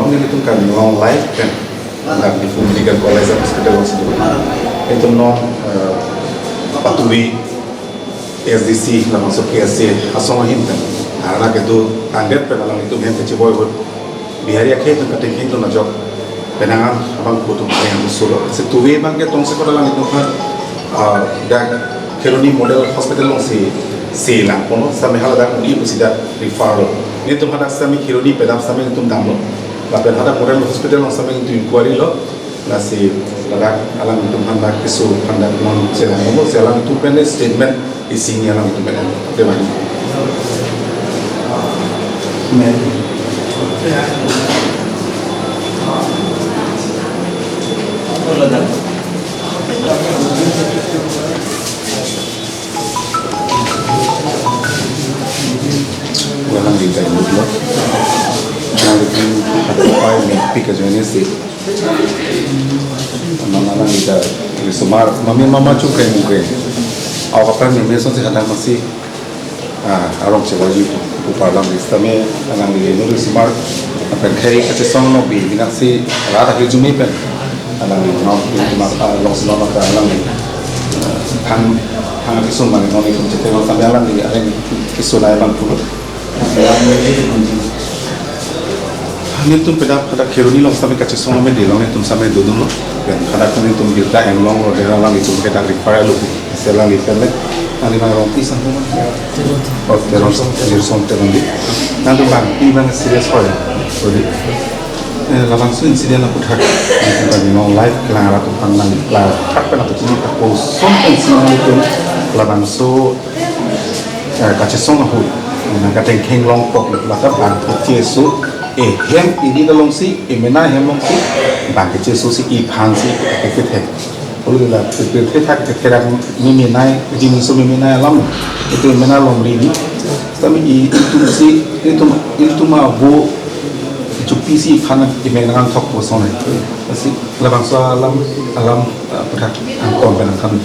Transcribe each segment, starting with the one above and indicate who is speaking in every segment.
Speaker 1: long itu kan long life kan nggak di medical college hospital itu itu non patui SDC lah masuk KSC asal hin kan karena itu target penalang itu yang kecil boy bihari akhir itu ketinggian itu najok penangan abang butuh yang usul setuwe bang ke tong sekolah lang itu kan dak keroni model hospital long si lang kono sampai hal dak di pusida referral ini tuh ada sami keroni pedam sami itu damlo lalu ada model hospital long sami itu inquiry lo nasi ladak alam itu hendak kisu hendak non selang umur selang itu pendek statement isinya alam itu pendek bagaimana walang di tayo dulu nalikin ada apa yang pika jadi sih mama kita semar mama cukai mungkin awak kan ini sih ada masih arong coba juga upalang di sana alang di nuri semar apa kayak kecil song nobi dengan si rata hijumi pen alang di mana long selama ke alang di hang kisun mana noni kunci tengok sampai alang di alang kisun ayam puluh ini tuh pada keruni long sampai kecil song nobi di long itu sampai duduk lo dan kadang kadang itu kita yang long lo dari alang itu kita require lo selang di pendek nanti bang rompi sampai oh teron di nanti bang ini bang serius kok jadi langsung insiden aku tak bagi mau live kelang ratu pandang lah tak pernah terjadi tak kosong insiden itu langsung kaca song aku nak kata keng long kok maka bang kecesu hem ini dalam si emena hem long si bang kecesu si ipan si kekeh oleh lah terkait kira miminai jenis miminai alam itu miminai alam ini tapi itu mah bu cupi sih karena miminai tok kosong itu pasti lebang soal alam pada angkon benar kami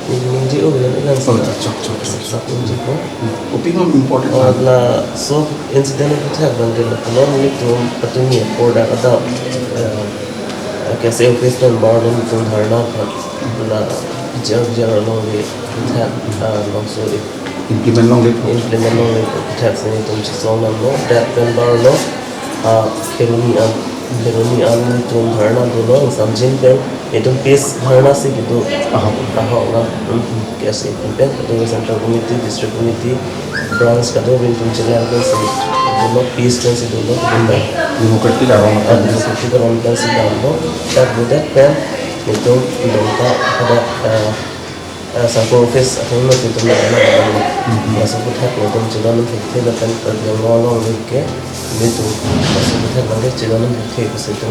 Speaker 2: Ini oh ya kan cok
Speaker 1: opinion important
Speaker 2: lah so insiden itu tak bandel kalau itu patungnya produk atau कैसे ऑफिस में बार में तुम धरना ना जर लोग ये tak langsung
Speaker 1: implement long
Speaker 2: tak sini तुम सोना लो that pen bar lo keruni an तुम धरना दो समझिन pen itu piece dharna sih gitu lah कैसे इम्पैक्ट तो central committee district committee branch का तो बिल्कुल चले आते हैं दोनों piece में से दोनों बंदा
Speaker 1: demokratik orang
Speaker 2: demokratik orang kan sih दांतो तब बुद्ध pen itu दोनों ada satu office atau mana itu mana masuk buat kalau jalan itu kan yang ngolong ke itu masuk buat nanti jalan itu itu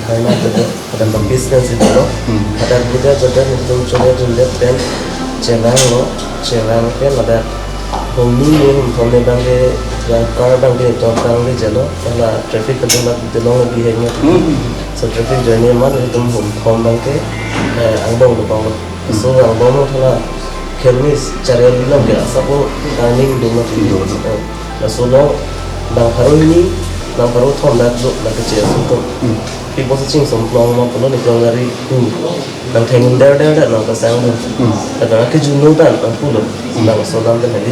Speaker 2: dharna itu ada business itu loh ada budak itu coba pen celang pen ada homni bangke car bangke itu bangke jalo kalau traffic itu lah behavior so traffic journey mana itu hom bangke angbong itu bang so angbong itu lah kernis cari bilang ke asal running dulu itu so lo bang baru thom dah kecil itu people searching some long mau kalau nih dari nang thengin dar nang pasang ada ke juno dan pulo nang sodan dan ini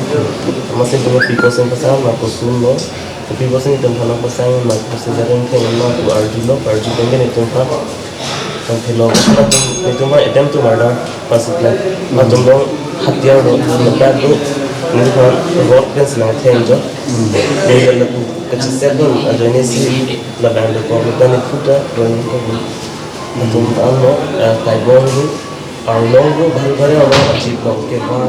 Speaker 2: masih cuma people sing pasang nang pusun lo people sing itu nang pasang nang pasang jaring thengin nang arju pengen itu kan nang thelo itu mah attempt to murder pasuklah macam lo hatiar lo lepas lo ini kan road fence nang theng jo ini lagu kecil sekali ada ini sih laban itu kalau itu dan untuk anu kaibon itu arlong itu baru orang jeep long ke bar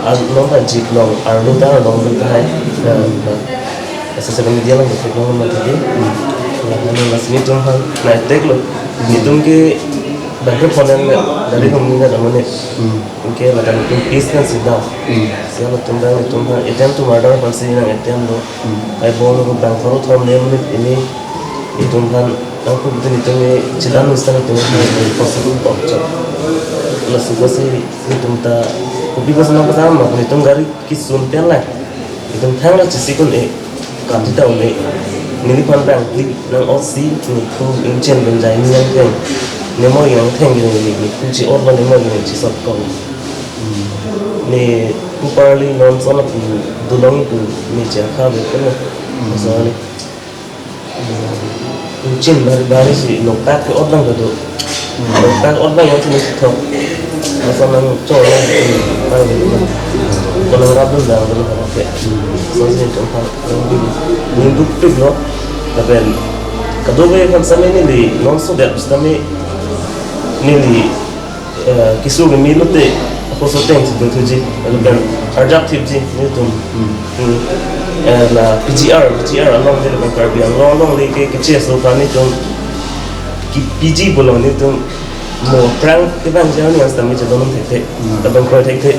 Speaker 2: arlong kan jeep long arlong dah long itu hai sesuatu media lang itu long mati dia lalu masih itu kan naik tek lo itu ke bangke phone dari kami ada mana mungkin ada mungkin business itu siapa tumbang itu attempt to murder pasti yang attempt lo kaibon itu bang baru thom ini itu kan aku betul itu jalan ustaz itu possible object lalu sih itu kopi ko sana sama ko itong gari kisun tiyan lang itong thang lang sisi ko ni kapti daw ni nilipan bang klik ng osi ni ku inchen benjay ni yang keng ni mo yang thang ni ku chi orban ni mo ni chi sot ko ni ku parli non sana ku dulong ku ni cha kha be ko so ni inchen bari si loktak ko orban ko do loktak orban yang ni thok masalah cowok yang kalau rabun dah kalau apa, soalnya tempat yang duduk loh, tapi kedua kan sama ni non sudah kami ni kisah kami lu tu aku soteng sebetulnya je, kalau kan adaptif je ni tu, lah PGR along je lepas kerja, along lagi kecil sopan ni tu, PG bolong ni tu. Mo perang event jauh ni asal macam dalam tete, dalam kau tete,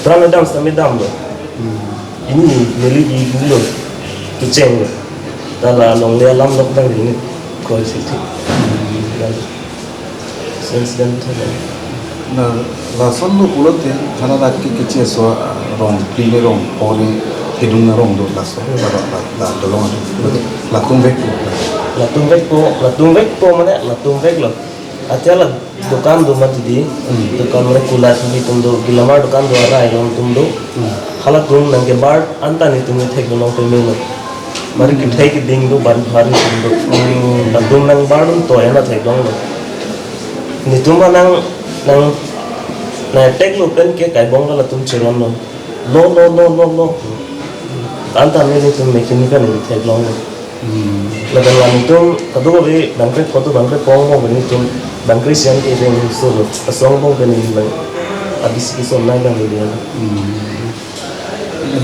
Speaker 2: perang dam sama dam lo. Ini meligi dulu, keceng lo. Dalam long dia lam lok bang ini kau tete. Sensitif tu.
Speaker 1: Nah, lasan lu pulut ya, karena lagi kecil so rong, pilih rong, orang hidung rong tu lasan, lah tolong tu, latung vek mana, latung vek lo. Achalan dukan do mati di dukan mana kulat ni tumdo gilamar dukan do ara ayong tumdo halak dum nangge bar anta ni tumne thek no pemelo mari ki thek ding do ban bhari tumdo dum nang bar dum to yana thek dong ni tumba nang na tek lo pen ke kai bong la tum chiron no lo anta ni tum mechanical ni thek long laban lang tum kadu re bangre photo bangre pong mo ni tum bangre sian ke deng solo asong mo ganin bang abis isom nang bang dia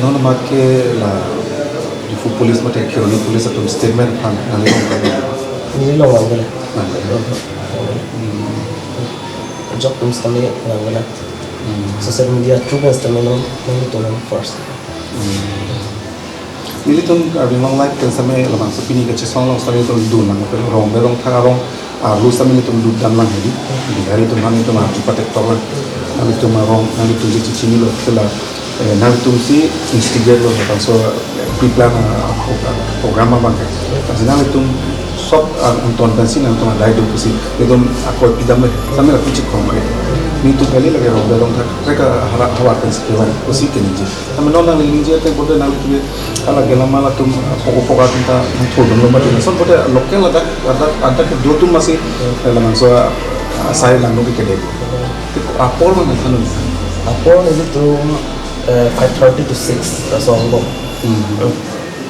Speaker 1: non makke la di fu police mate kero ni police atum statement pan
Speaker 2: ni lo wang gala job tum stame wang gala social media true stame no to first
Speaker 1: Ini tuh memang like kan sampai lemang sepini kecil soal sampai tuh dun nang tapi rong berong thang rong lu sampai itu dun dan lang jadi di hari itu nang itu mah cepat tektor lah nang itu mah rong nang itu jadi cini loh setelah nang itu si instigate loh kan so pre-plan program apa kan tapi nang itu sob anton pensi nang itu mah dari itu sih itu aku pidam sampai aku cek kong ni tu kali lagi rong berong thang mereka hawa kan sekian usi keniji tapi non nang linji itu bodoh nang itu kalau gelam malah tuh pokok-pokok kita thul dum lomba tu so bodoh lokal ada kedua tu masih dalam so saya lang logi kedai apol mana thanu
Speaker 2: apol itu 5:30 to 6 lasong bom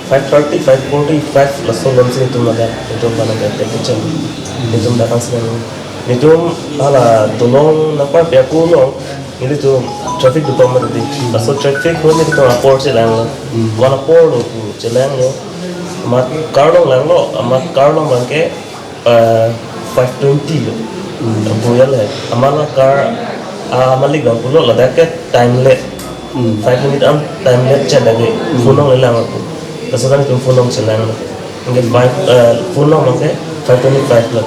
Speaker 2: 5:30 5:45 lasong bom sini tu naga itu mana ada temperature itu datang sini itu ala tolong nampak pihak kulong ini tu traffic department di asal traffic mana kita lapor celang mana lapor lo celang lo amat karong lang lo amat karong bangke 5:20 lo buaya le amala kar amalik bang pulo lah dekat time le 5 minit am time le chat lagi punong le lang aku asal kan punong celang lo mungkin punong bangke 5:25 lo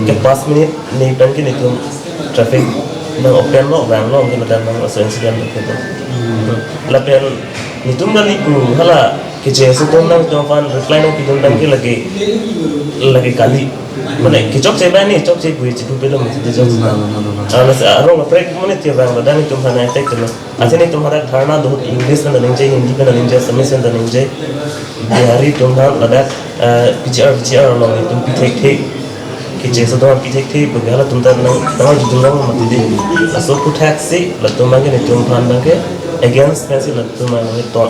Speaker 2: ke 5 minit ni bangke ni tu traffic nang open lo bang lo mungkin ada bang asal incident gitu lapen ni tu ngali ku hala kece setom nang jawab reply nang kita bangke lagi kali mana kicok saya ni cok saya gue cipu belum itu jauh anas arong break mana tiap bang badan itu mana efek tu asal itu mana karena dua English dan Indonesia Hindi dan Indonesia semua dan Indonesia di hari itu mana ada PCR orang itu pitek kece setom pitek begala tuntar nang jujur nang mati deh asal ku taxi lalu mana itu mana bangke against pensi lalu mana itu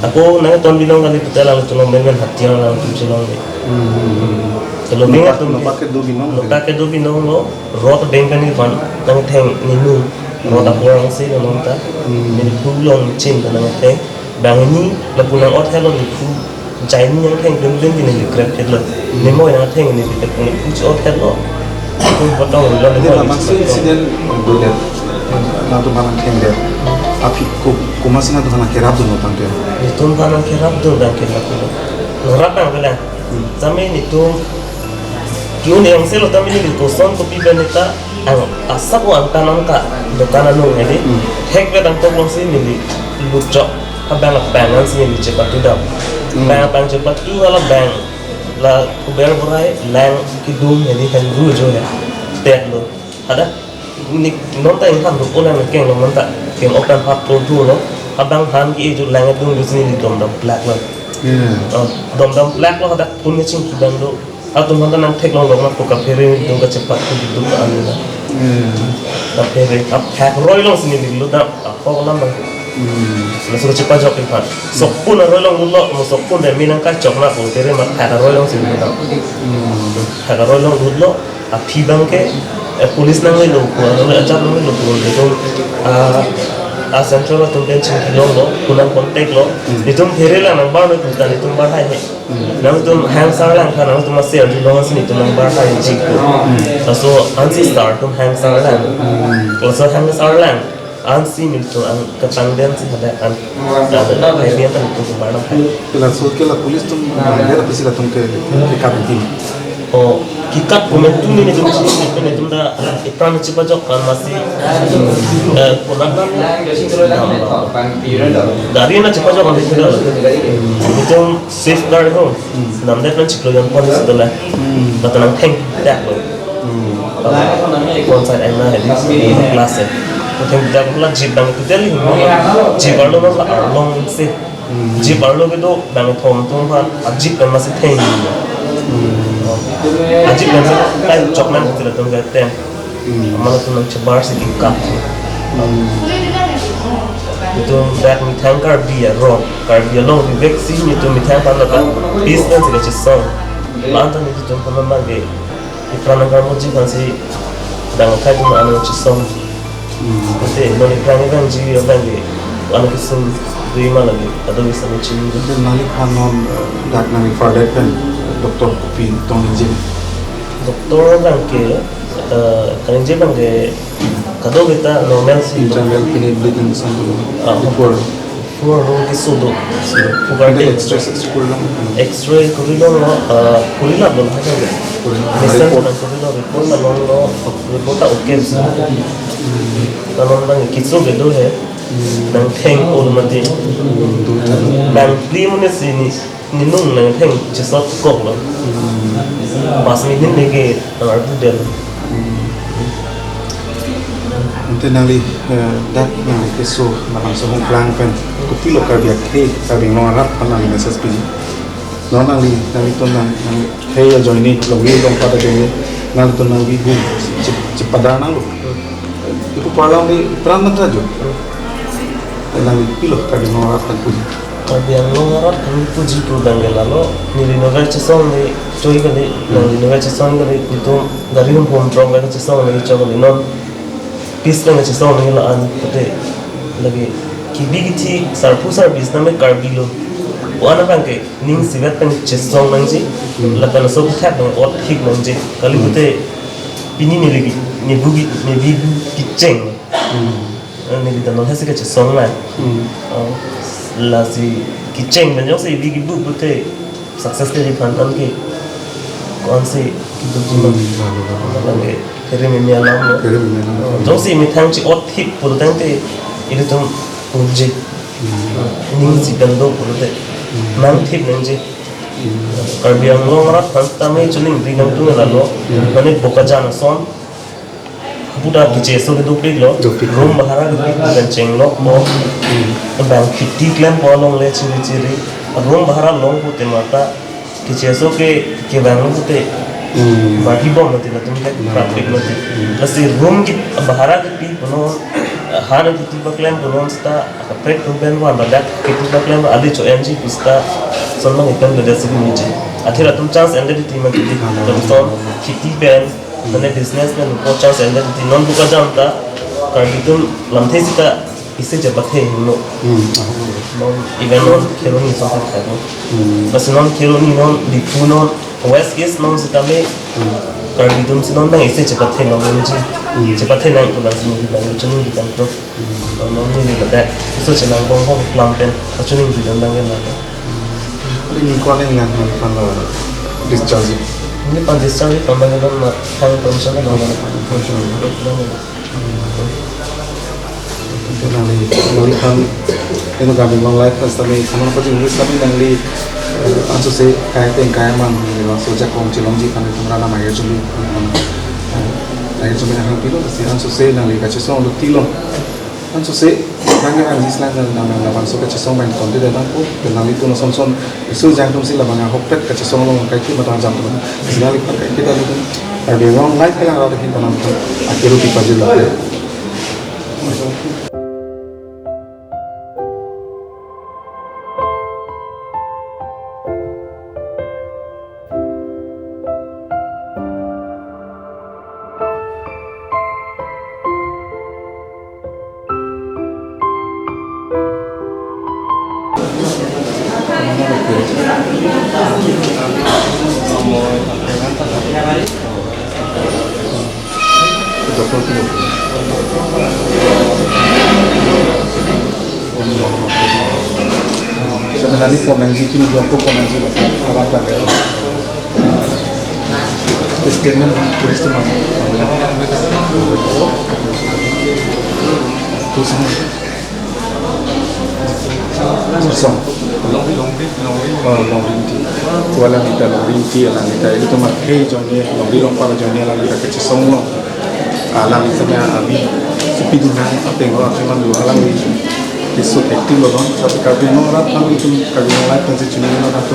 Speaker 2: aku nang ton bilang kali kita lalu tolong dengan hati orang lalu tolong kalau bingat tu
Speaker 1: pakai
Speaker 2: dua binong lo rot bengkan ni fan nang theng ni nu rot aku orang sih nang ta ni pulong chin nang theng bang ni la pulang ot hello ni pu jai ni yang theng deng ni grab hello ni mo yang theng ni kita pun pu ot hello pun potong lo ni
Speaker 1: dia maksud insiden boleh nanti malam theng dia api ku masih nanti mana kerap tu notang dia
Speaker 2: itu mana kerap tu dah kerap tu ngerapang bela sampai ni tu क्यों नहीं हमसे लोटा मिली कोसन तो पी बनता ang asak wan kanang ka dokanan nung ini hek we dang tong si ni lujo abang bangan si ni cepat tidak bang cepat tu ala bang la kuber berai lang kidum ini kan rujo ya tek lo ada ni nonta in han ru onan keng lo nonta keng open hap tu lo abang han ki ju lang dung ju ni dom dom black lo dom dom black lo ada pun ni ching kidang do atau mana nang tek long long aku kapere dung ka cepat tu gitu anu lah kapere ap hack roy long sini dulu dah apa lam bang langsung cepat jawab ikan sokpun roy long dulu mau sokpun deh minang kacok nak kapere mak hack roy long sini dah hack roy long dulu api bang ke polis nang lo ko ajak nang lo ko itu central tu kan cing long lo kunang kontak lo itu here lah nang bar lo tu itu bar hai nang tu hang sar lang kan nang tu masih ada long sini tu nang bar hai cik tu so ansi start tu hang sar lang so hang sar lang ansi mil tu ang ketangdian sih ada an ada hai dia tu bar hai
Speaker 1: kela polis tu dia apa sih datang ke kapten
Speaker 2: oh kikat momentum ni tu ni tu dah iklan cepat jok kan masih produk dari na cepat jok kan itu safeguard ho namanya kan ciklo yang polis tu lah batang tank dak lo konsep ena hadis kelas tank dak pula jeep bang tu teli jeep arlo lah arlong se jeep arlo ke tu bang thom tu kan jeep kan masih tank Ajib nanti kan cokman itu datang ke tem, malah tu nak cebar sedikit. Itu dah mitang karbia long vaksin itu mitang pada kan, bisnes juga cesong. Lantan itu tu pernah bagi iklan agar muncul kan si, dengan kai tu anu cesong. Jadi non iklan kan jadi bagi anu kesun dua lagi, ada bisa muncul.
Speaker 1: Dan nalik hanon dak nang fardet kan. Doktor kopi tong injil
Speaker 2: doktor bangke kan injil bangke kado kita normal sih
Speaker 1: internal kini bleeding sambil upward
Speaker 2: for kisudo for x-ray kurilong kurila bol haja ge misal kan kurilong report na long report ta oke kanon bang kitso gedo he nang theng ol mate bang primone sini ninung nang theng chisot kok lo pas minin lagi ardu del
Speaker 1: nanti nali dak nang keso nang so hong plan pen kopi lo karbia ke kabi ngorat panang message pi non nali to nang hey join ni lo wi dong pada join nali to nang wi bu cepadana lo itu palang ni peran rajo nang pilo kabi ngorat kan pu
Speaker 2: Biang longarat kami puji tu danggal lalu nili novel cesong ni coy kali nili novel cesong kali itu dari home from kali cesong ni coba ni non pis kali cesong ni lah an pete lagi kibi kiti sarpu bis nama karbilo wana bangke ning sibat peng cesong nangji lakan so tap nang ot hik nangji kali pete pini ni lagi ni bugi ni bibu kiceng ni kita non hasi ke cesong lah là gì cái trình mình giống gì vì cái bút bút thế success dari pantan ke kon si cái bút gì mà là cái mình nhà lắm nữa giống gì mình thang chỉ ốt hip bút thang thế itu tuh uji ini si bendo bút thế mang hip neng gì kalau biang lo ngerat pantan ini cuning ringan tuh ngelalo mana buka jana son Buddha kicheso ke duplik lo room bahara ke kenceng lo mo bang fiti klem polong le ciri room bahara long pute mata kicheso ke bang pute bagi bom nanti nanti kan praktik nanti lasi room ki bahara ke pi puno hana fiti klem puno sta prek tumben wan badak fiti klem adi cho mg pista sonang ikan beda segi niche akhirnya tum chance ende di tim nanti tum son fiti pen मैंने बिजनेस में नुको chance ender थी नॉन बुका जानता कारण तुम लम्थे सी का इससे जब थे हम लोग नॉन इवन नॉन केरोनी सोचा था नो बस नॉन केरोनी नॉन डिफू नॉन वेस्ट ईस्ट नॉन से तबे कारण तुम से नॉन में इससे जब थे नॉन मुझे जब थे ना तो लास्ट में भी चुनिंग भी कंट्रोल नॉन में भी बता तो चला गंग गंग प्लान पेन चुनिंग भी दंग दंग ना
Speaker 1: ini kau ni yang kan discharge
Speaker 2: ini pandisang ini tambahnya kan hang permisalnya nama
Speaker 1: Itu nang hang itu kami long life pas kami kamu apa sih nulis kami nang li anso se kaya man ni lang soja kong cilong ji kami tumra nama ya jumi air jumi nang pilo si anso se nang li kaci song lu tilo anso se nang yang di selang nang lawan so kaci song main konti dan aku dan nang itu noson son isu jang tum si lawan hopet kaci song long kai ki matang jam tu sekali pakai kita itu ada long life yang ada di tanam tu akhirnya di pajul lah. Sebenarnya komensi itu juga komensi apa ya? Statement tulis tu mana? Tulisan. Tulisan. Long rinti. Tualan kita long rinti, alang kita itu makai jonya long para jonya alang kita kecil semua. Alang sebenarnya abi sepi dengan apa yang orang cuma dulu alang ini. Kisut aktif loh, tapi kalau orang kami itu kalau orang lain pensi cuma orang tu,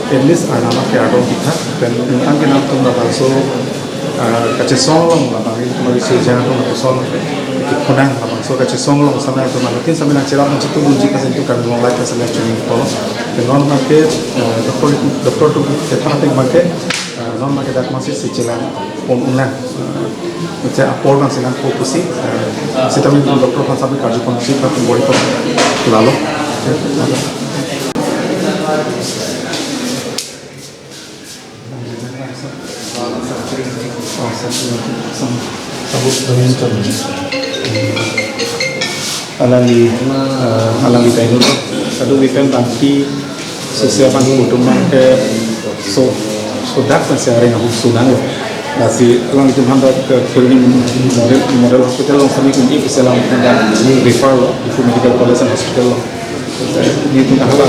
Speaker 1: at least anak ke ada kita, dan tentang kita tu orang so kacau song lah, bagi itu mari sejarah tu orang song kunang lah, so kacau song lah, sama tu mana mungkin sambil nak cerita macam tu bunyi kasih tu kalau orang lain kasih nak cuma itu, dan orang makai doktor tu kita nak makai, orang makai dak masih sejalan ulang. Macam apa orang sedang fokusi, kita minta doktor kan sampai kerja kondisi pada body tu lalu. Sabut dengan cermin. Alang di tayo tu, satu weekend tadi sesiapan kutuman ke sodak masih ada yang sunan. Nasi alang itu hambat ke model hospital yang kami kunci keselam dan refer itu medical college and hospital ini tu apa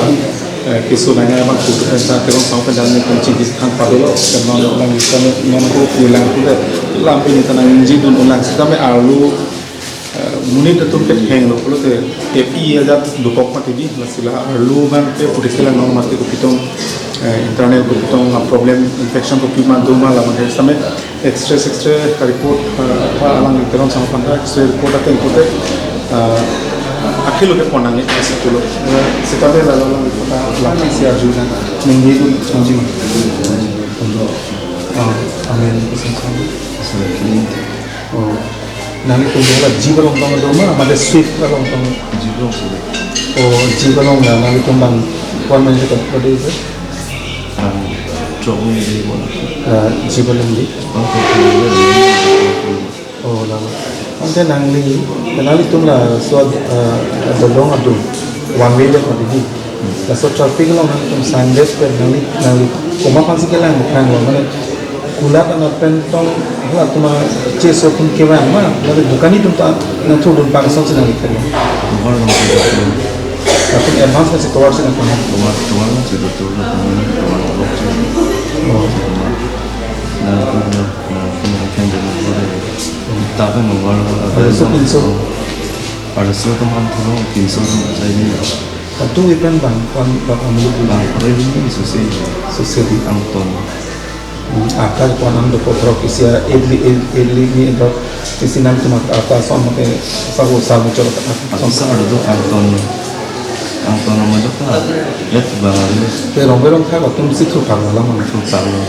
Speaker 1: kesunanya apa tu kita terus sampai dalam kunci di kan pada dan orang misalnya non ulang tu lampu ini tanah inji dun ulang sampai alu munit itu hang lo kalau tu tapi ada dupok mati di nasilah alu man pe putihlah non mati tu kita internal betul problem infection tu cuma dua malam ada sampai extra report apa alang itu orang sama pandai extra report atau report akhir lo ke ponangnya itu lo sekarang lalu kita lakukan siar juga minggu itu janji amin oh nanti tunggu lah jiwa lontong rumah ada swift lah lontong jiwa long lah nanti tumbang kuan menjadi pada itu
Speaker 3: Jauh ni mana?
Speaker 1: Jiwa lagi. Oh lama. Ante nangli, kenali tu lah suat dolong adu, one way le pada ni. Lalu traffic lo nanti tu Sundays per nangli. Koma pasti kelang bukan lo mana. Kulat anak pentong, lah tu mah ceso pun kewan mah. Lalu bukan itu tu nanti tu dulu pakai sosial nangli kerja.
Speaker 3: Bukan orang
Speaker 1: Tapi advance masih keluar sih nanti.
Speaker 3: Keluar masih betul keluar nah punya tapi mengeluar ada teman turun pinso saya ini
Speaker 1: Tentu event bang ambil
Speaker 3: bang ini sosial di Anton
Speaker 1: akal kuanam do potro kisia edli ni do kisi nam tu mak ata som ke sabu cholo
Speaker 3: sa do Anton nama tu kan lihat bang
Speaker 1: pero berong kha ko tum sikhu phang la man
Speaker 3: tu palo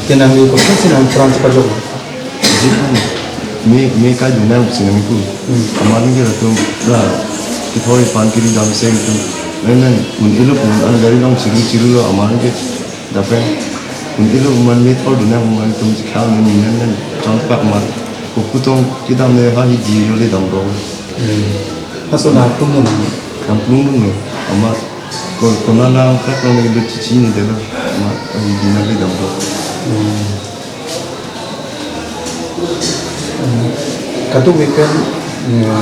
Speaker 1: kenang ni ko kisi nam france pa jo
Speaker 3: me ka juna sinami ku amani ke tu lah kita hari pan kiri dalam seng tu nenek undilu pun ada dari dalam ciru amani ke dapat undilu man met or dunia man tu sekarang ni nenek contoh mat kukutong kita mereka hiji oleh dambong
Speaker 1: Hasil aku ni,
Speaker 3: kampung ni, amat Kona lang kat lang naging cici ni dala, ay dinali daw ko.
Speaker 1: Kadu weekend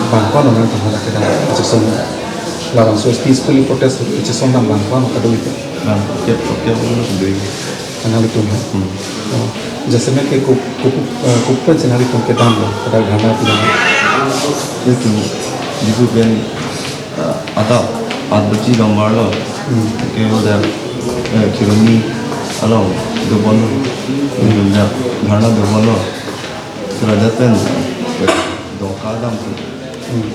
Speaker 1: bangkon orang tu malah kita macam semua larang so peacefully protest macam semua bangkon kadu weekend
Speaker 3: Lang kep orang sendiri.
Speaker 1: anali tu जैसे मैं के कुप्पन से नाली तुम के दाम लो कदा घाना पिला
Speaker 3: Itu jitu ben ada beci gambar lo. Ke udah kironi alam do bono ni Ghana do bono. Terada pen dongka dam tu.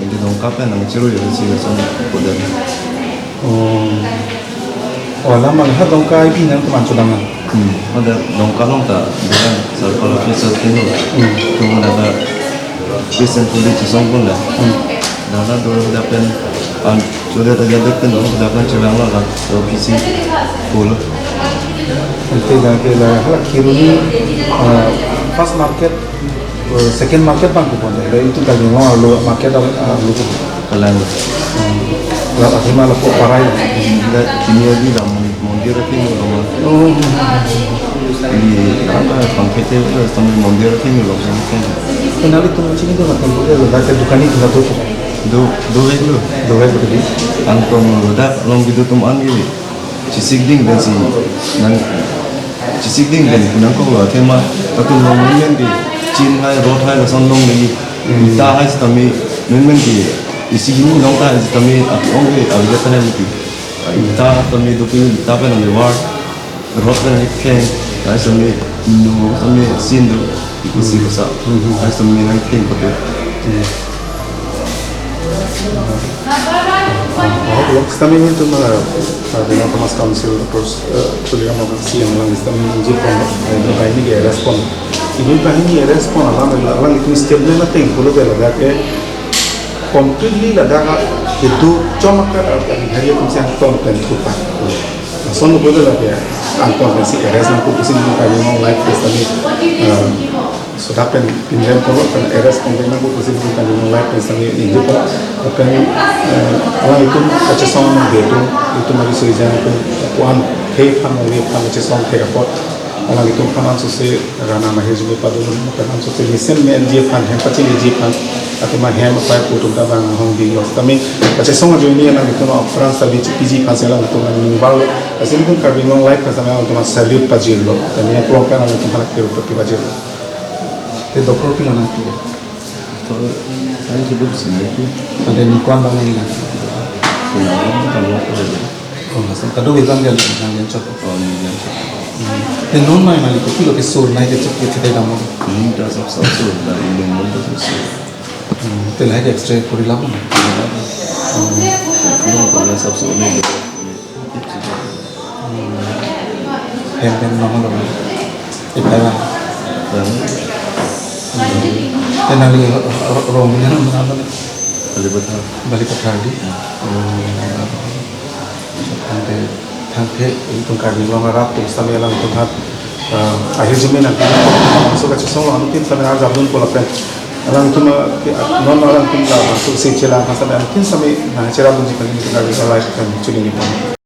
Speaker 3: Ini dongka pen nang ciru ya sih macam bodan.
Speaker 1: Walau malah dongka ibi nang tu macam mana
Speaker 3: Ada dongka long ta dengan circle officer tino. Tu ada present tu di cisong pun lah. Dana dulu dapat sudah terjadi kan dapat celang lah ofisi full.
Speaker 1: nanti dah halak kiruni first market second market bang kupon dah itu kalau mau lo market lo
Speaker 3: Kalang
Speaker 1: lah akhirnya lo kok parai
Speaker 3: kita kini lagi dah mondir tino lama. Ini apa pangkete sama mondir tino lama.
Speaker 1: kenali tu macam itu macam tu lo dah dukan itu dah tu
Speaker 3: Do itu
Speaker 1: dua berdiri
Speaker 3: Anton dah long gitu tuman ini. Cisigding dan si nang cisigding dan kunang ko lah tema atau long di Chin hai road hai la son long ni ta hai stami men di isi ini long ta hai stami at ong ke avja ta hai muti ta stami do pin ta pe na war road pe ni ken ta stami no stami sindu ikusi ko sa ta stami nang ken ko te
Speaker 1: kami itu malah dengan Thomas Council terus kuliah mau siang lang kami jepang ini dia respon ini respon alam itu setiap dia nanti kalau dia lagi completely lada itu cuma kan hari itu siang ton dan kupat soalnya boleh lagi angkon si RS aku pusing juga yang live tadi sudah pen pinjam kalau kan RS pinjam aku pusing juga yang live tadi ini pun akan orang itu macam sama itu mari sejalan itu puan hei pan mari pan macam sama kayak apa orang itu panan sosial karena mahir juga pada orang panan sosial mesin dia pan hem pasti dia pan atau mah hem apa putus dah hong di los kami macam sama jo ini orang itu orang sabi PG pan selang itu orang bal asal itu kami orang live pasal orang itu mas salute pajil lo dan yang pulang kan orang itu malah kira pergi pajil itu dokter pilihan nanti
Speaker 3: saya sebut sini itu
Speaker 1: ada nikuan bang ini lah
Speaker 3: kenapa kalau ada
Speaker 1: oh masuk kado bilang dia yang cocok
Speaker 3: ini
Speaker 1: dan non main lagi tu kilo kesur naik ke cek kita dah mau
Speaker 3: ini dah satu dari ini muncul terus
Speaker 1: telah ada ekstra kuri lapan
Speaker 3: kalau satu ini
Speaker 1: hem nama lo ibarat dan lagi romnya nama lo balik ke tadi nanti tangke itu kami lo ngarap terus kami lang itu hat akhir zaman nanti masuk ke semua nanti sampai azab dun pola pen orang tu non orang tu lah masuk si celah sampai nanti sampai nah cerah bunyi kali itu kami live kan curi ni pun